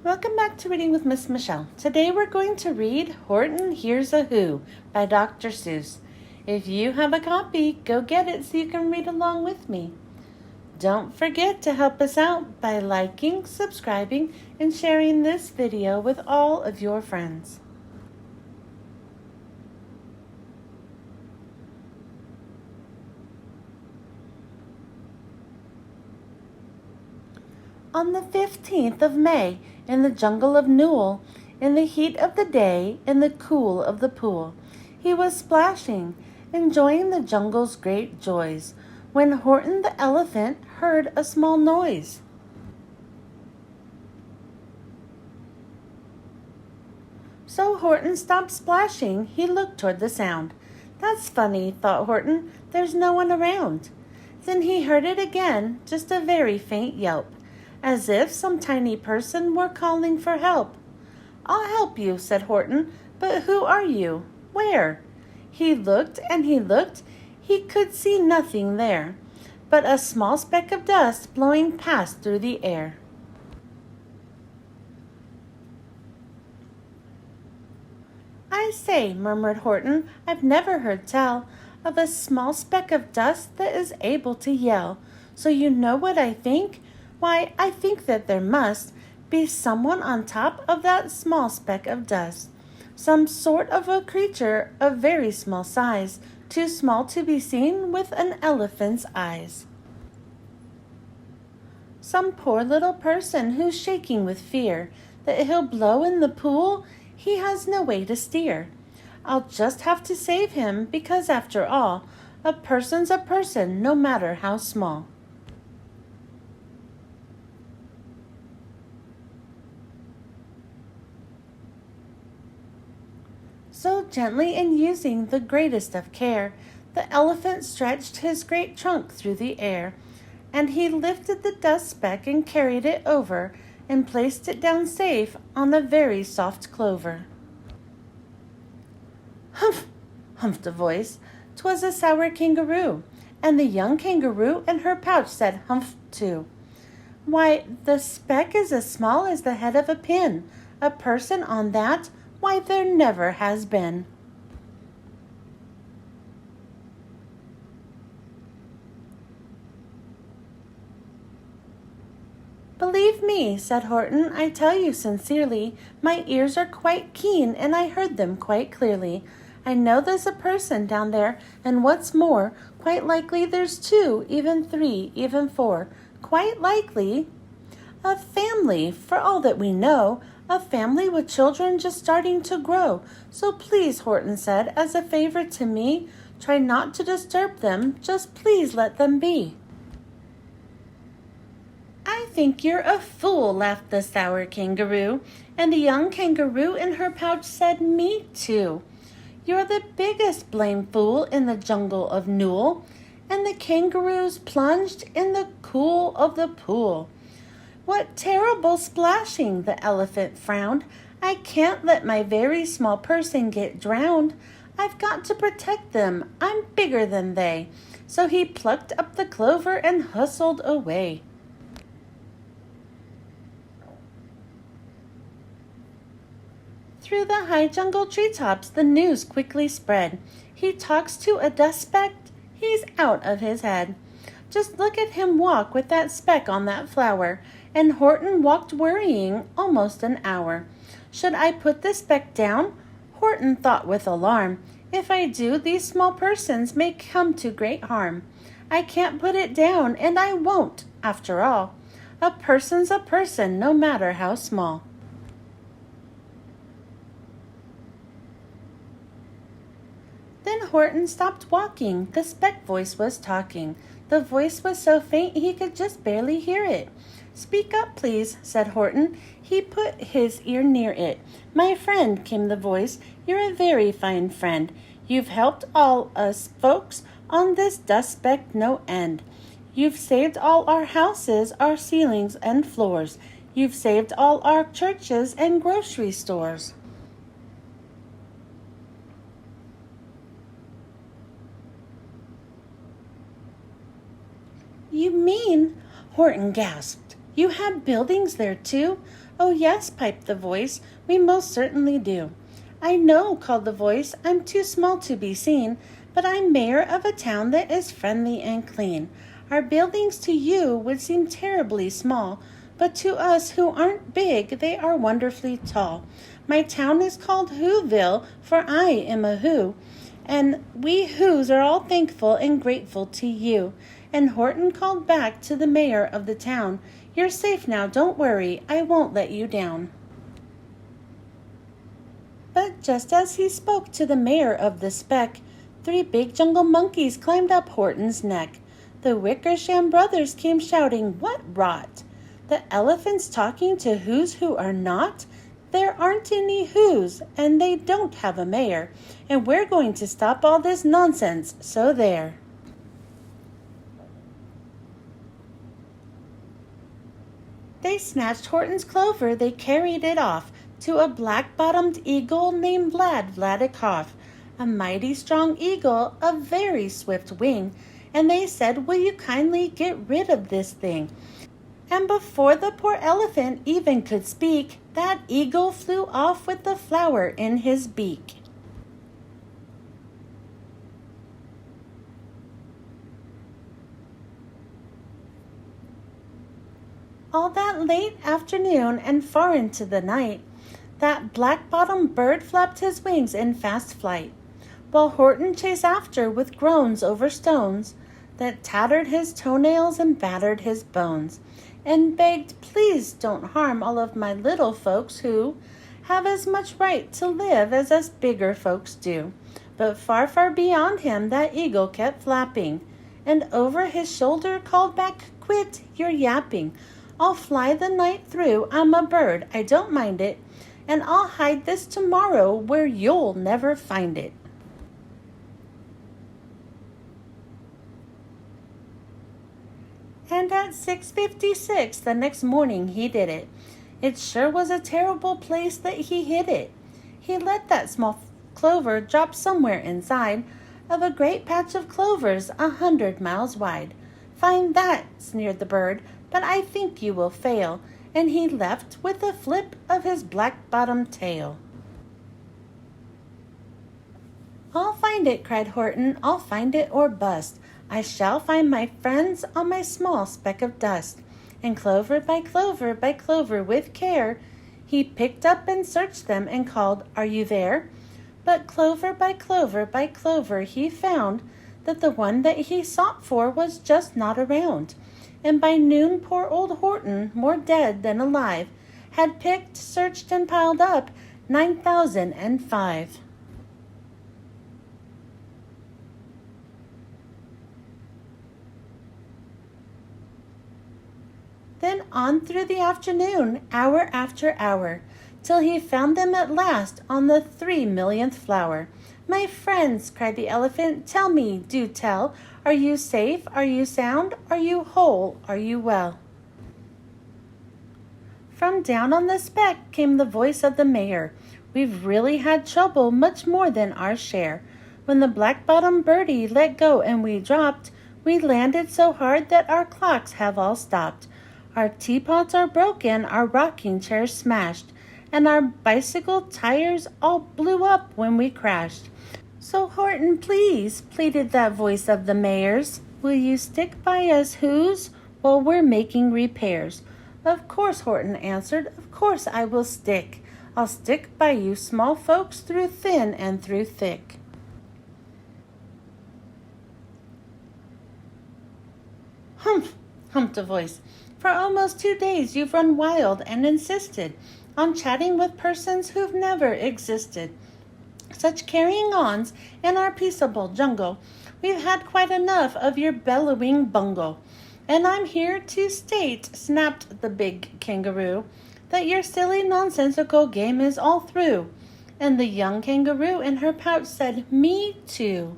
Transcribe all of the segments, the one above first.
Welcome back to Reading with Miss Michelle. Today we're going to read Horton Hears a Who by Dr. Seuss. If you have a copy, go get it so you can read along with me. Don't forget to help us out by liking, subscribing, and sharing this video with all of your friends. On the 15th of May, in the jungle of Whoville, in the heat of the day, in the cool of the pool, he was splashing, enjoying the jungle's great joys, when Horton the elephant heard a small noise. So Horton stopped splashing. He looked toward the sound. "That's funny," thought Horton. "There's no one around." Then he heard it again, just a very faint yelp, as if some tiny person were calling for help. "I'll help you," said Horton, "but who are you? Where?" He looked and he looked. He could see nothing there, but a small speck of dust blowing past through the air. "I say," murmured Horton, "I've never heard tell of a small speck of dust that is able to yell. So you know what I think? Why, I think that there must be someone on top of that small speck of dust. Some sort of a creature of very small size, too small to be seen with an elephant's eyes. Some poor little person who's shaking with fear that he'll blow in the pool he has no way to steer. I'll just have to save him because, after all, a person's a person no matter how small." So gently and using the greatest of care, the elephant stretched his great trunk through the air, and he lifted the dust speck and carried it over and placed it down safe on a very soft clover. "Humph!" humphed a voice. 'Twas a sour kangaroo, and the young kangaroo in her pouch said humph too. "Why, the speck is as small as the head of a pin. A person on that? Why, there never has been." "Believe me," said Horton, "I tell you sincerely, my ears are quite keen and I heard them quite clearly. I know there's a person down there, and what's more, quite likely there's two, even three, even four. Quite likely a family, for all that we know, a family with children just starting to grow. So please," Horton said, "as a favor to me, try not to disturb them. Just please let them be." "I think you're a fool," laughed the sour kangaroo, and the young kangaroo in her pouch said, "Me too. You're the biggest blame fool in the jungle of Whoville." And the kangaroos plunged in the cool of the pool. "What terrible splashing!" the elephant frowned. "I can't let my very small person get drowned. I've got to protect them. I'm bigger than they." So he plucked up the clover and hustled away. Through the high jungle treetops the news quickly spread. "He talks to a dust speck. He's out of his head. Just look at him walk with that speck on that flower." And Horton walked worrying almost an hour. "Should I put the speck down?" Horton thought with alarm. "If I do, these small persons may come to great harm. I can't put it down, and I won't, after all. A person's a person, no matter how small." Then Horton stopped walking. The speck voice was talking. The voice was so faint he could just barely hear it. "Speak up, please," said Horton. He put his ear near it. "My friend," came the voice, "you're a very fine friend. You've helped all us folks on this dust speck no end. You've saved all our houses, our ceilings and floors. You've saved all our churches and grocery stores." "You mean," Horton gasped, "you have buildings there too? Oh yes, piped the voice, we most certainly do. I know, called the voice, I'm too small to be seen, but I'm mayor of a town that is friendly and clean. Our buildings to you would seem terribly small, but to us who aren't big, they are wonderfully tall. My town is called Whoville, for I am a Who, and we Whos are all thankful and grateful to you. And Horton called back to the mayor of the town, You're safe now, don't worry, I won't let you down. But just as he spoke to the mayor of the speck, 3 big jungle monkeys climbed up Horton's neck. The Wickersham brothers came shouting, What rot! The elephants talking to Whos who are not? There aren't any Whos, and they don't have a mayor, and we're going to stop all this nonsense, so there. They snatched Horton's clover, they carried it off to a black-bottomed eagle named Vladikoff, a mighty strong eagle, a very swift wing, and they said, Will you kindly get rid of this thing? And before the poor elephant even could speak, that eagle flew off with the flower in his beak. All that late afternoon and far into the night, that black-bottomed bird flapped his wings in fast flight, while Horton chased after with groans over stones that tattered his toenails and battered his bones, and begged, Please don't harm all of my little folks who have as much right to live as us bigger folks do. But far, far beyond him that eagle kept flapping, and over his shoulder called back, Quit your yapping. I'll fly the night through, I'm a bird, I don't mind it, and I'll hide this tomorrow where you'll never find it. And at 6:56 the next morning he did it. It sure was a terrible place that he hid it. He let that small clover drop somewhere inside of a great patch of clovers 100 miles wide. Find that, sneered the bird, but I think you will fail. And he left with a flip of his black-bottomed tail. I'll find it, cried Horton, I'll find it or bust. I shall find my friends on my small speck of dust. And clover by clover, with care, he picked up and searched them and called, Are you there? But clover by clover, he found that the one that he sought for was just not around. And by noon poor old Horton, more dead than alive, had picked, searched, and piled up 9,005. Then on through the afternoon, hour after hour, till he found them at last on the 3,000,000th flower. My friends, cried the elephant, tell me, do tell, are you safe? Are you sound? Are you whole? Are you well? From down on the speck came the voice of the mayor. We've really had trouble, much more than our share. When the black-bottomed birdie let go and we dropped, we landed so hard that our clocks have all stopped. Our teapots are broken, our rocking chairs smashed, and our bicycle tires all blew up when we crashed. So Horton, please, pleaded that voice of the mayor's, will you stick by us Whos while we're making repairs? Of course, Horton answered, of course I will stick. I'll stick by you small folks through thin and through thick. Humph, humped a voice. For almost 2 days you've run wild and insisted on chatting with persons who've never existed. Such carrying-ons in our peaceable jungle. We've had quite enough of your bellowing bungle. And I'm here to state, snapped the big kangaroo, that your silly nonsensical game is all through. And the young kangaroo in her pouch said, Me too.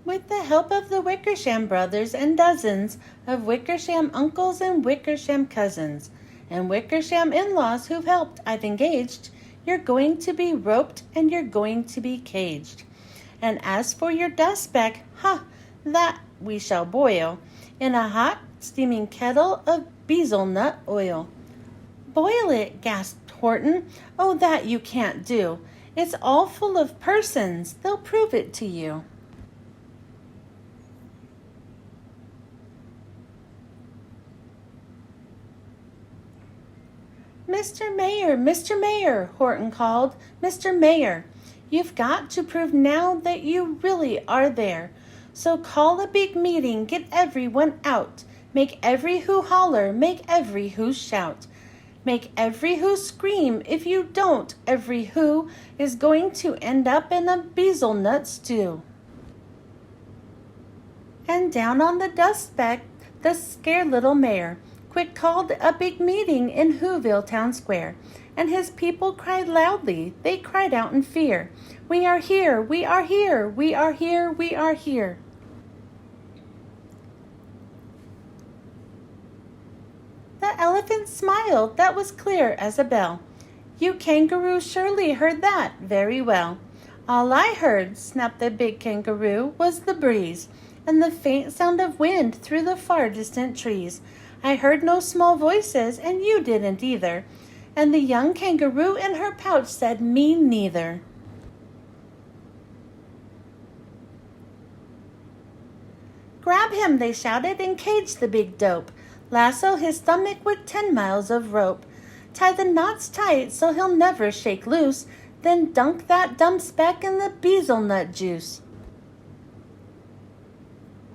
With the help of the Wickersham brothers and dozens of Wickersham uncles and Wickersham cousins, and Wickersham in-laws who've helped, I've engaged, you're going to be roped and you're going to be caged. And as for your dust speck, that we shall boil. in a hot, steaming kettle of bezelnut oil. Boil it, gasped Horton. Oh, that you can't do. It's all full of persons. They'll prove it to you. Mr. Mayor, Horton called. Mr. Mayor, you've got to prove now that you really are there. So call a big meeting, get everyone out. Make every who holler, make every who shout. Make every who scream. If you don't, every who is going to end up in a bezelnut stew. And down on the dust speck, the scared little mayor quick called a big meeting in Whoville town square, and his people cried loudly. They cried out in fear. We are here, we are here, we are here, we are here. The elephant smiled, that was clear as a bell. You kangaroo surely heard that very well. All I heard, snapped the big kangaroo, was the breeze, and the faint sound of wind through the far distant trees. I heard no small voices, and you didn't either. And the young kangaroo in her pouch said, me neither. Grab him, they shouted, and cage the big dope. Lasso his stomach with 10 miles of rope. Tie the knots tight so he'll never shake loose. Then dunk that dumb speck in the bezelnut juice.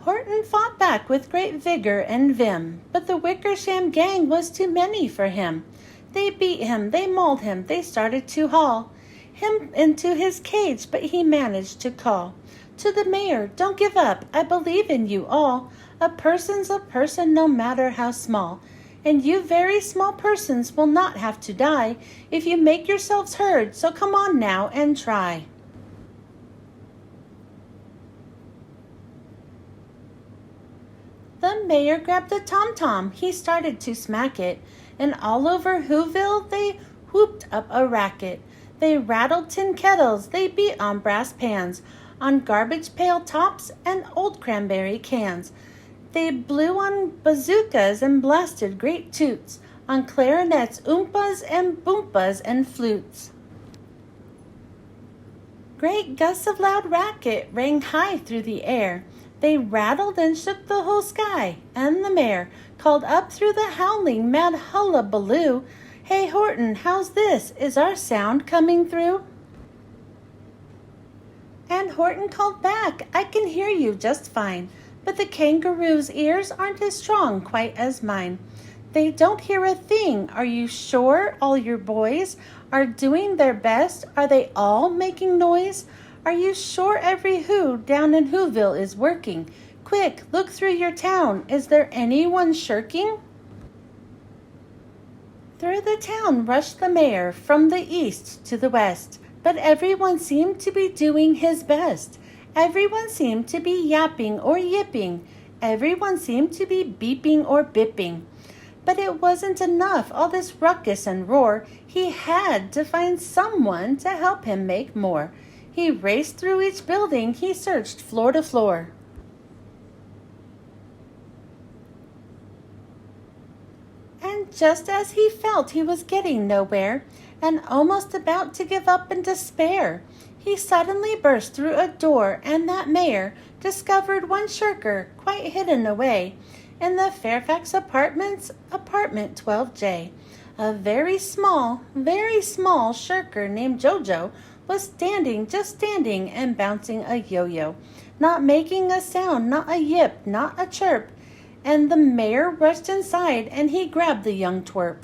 Horton fought back with great vigor and vim, but the Wickersham gang was too many for him. They beat him, they mauled him, they started to haul him into his cage, but he managed to call to the mayor, don't give up, I believe in you all. A person's a person no matter how small, and you very small persons will not have to die if you make yourselves heard, so come on now and try. The mayor grabbed a tom-tom, he started to smack it, and all over Whoville they whooped up a racket. They rattled tin kettles, they beat on brass pans, on garbage pail tops and old cranberry cans. They blew on bazookas and blasted great toots, on clarinets, oompas and boompas and flutes. Great gusts of loud racket rang high through the air. They rattled and shook the whole sky, and the mayor called up through the howling mad hullabaloo, Hey Horton, how's this? Is our sound coming through? And Horton called back, I can hear you just fine, but the kangaroo's ears aren't as strong quite as mine. They don't hear a thing. Are you sure all your boys are doing their best? Are they all making noise? Are you sure every who down in Whoville is working? Quick, look through your town. Is there anyone shirking? Through the town rushed the mayor from the east to the west, but everyone seemed to be doing his best. Everyone seemed to be yapping or yipping. Everyone seemed to be beeping or bipping. But it wasn't enough, all this ruckus and roar. He had to find someone to help him make more. He raced through each building, he searched floor to floor. And just as he felt he was getting nowhere, and almost about to give up in despair, he suddenly burst through a door, and that mayor discovered one shirker quite hidden away in the Fairfax Apartments, apartment 12J. A very small shirker named Jojo was standing, just standing and bouncing a yo-yo, not making a sound, not a yip, not a chirp. And the mayor rushed inside and he grabbed the young twerp.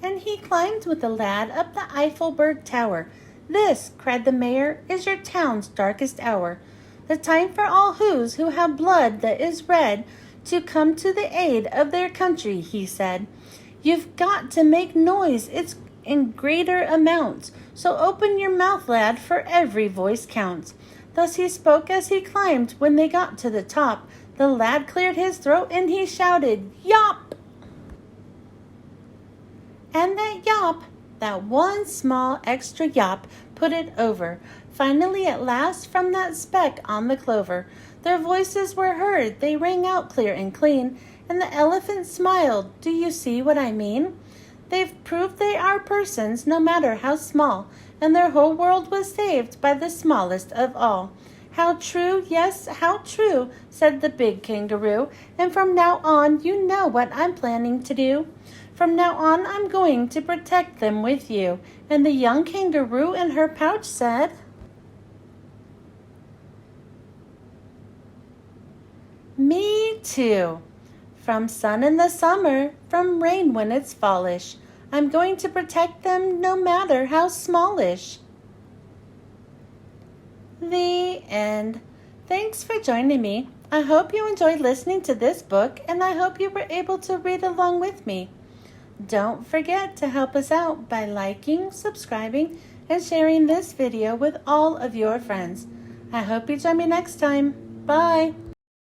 And he climbed with the lad up the Eiffelberg Tower. This, cried the mayor, is your town's darkest hour. The time for all whos who have blood that is red to come to the aid of their country, he said. You've got to make noise, it's in greater amounts. So open your mouth, lad, for every voice counts. Thus he spoke as he climbed. When they got to the top, the lad cleared his throat and he shouted, Yop! And that That one small extra yap put it over. Finally, at last, from that speck on the clover, their voices were heard. They rang out clear and clean, and the elephant smiled. Do you see what I mean? They've proved they are persons, no matter how small, and their whole world was saved by the smallest of all. How true, yes, how true, said the big kangaroo, and from now on you know what I'm planning to do. From now on I'm going to protect them with you. And the young kangaroo in her pouch said, Me too. From sun in the summer, from rain when it's fallish, I'm going to protect them no matter how smallish. The end. Thanks for joining me. I hope you enjoyed listening to this book, and I hope you were able to read along with me. Don't forget to help us out by liking, subscribing, and sharing this video with all of your friends. I hope you join me next time. Bye.